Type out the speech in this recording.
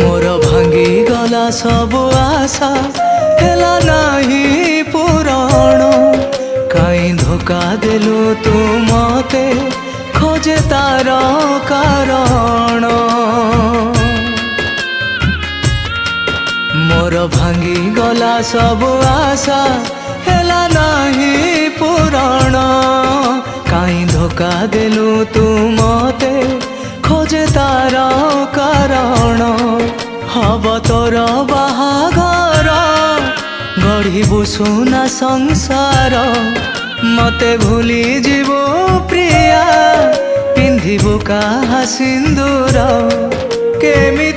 मोर भांगी गला सब आशा हेला नहीं पूरण काई धोखा देलु तू मते खोजे तार कारण मोर भांगी गला सब आशा हेला नहीं पूरण काई धोखा देलु तू मते खोजे तार कारण हब तोर बाहाघर गढ़िबु सुना संसार मते भूली जीवो प्रिया पिंधिबु काहा सिंदूर केमी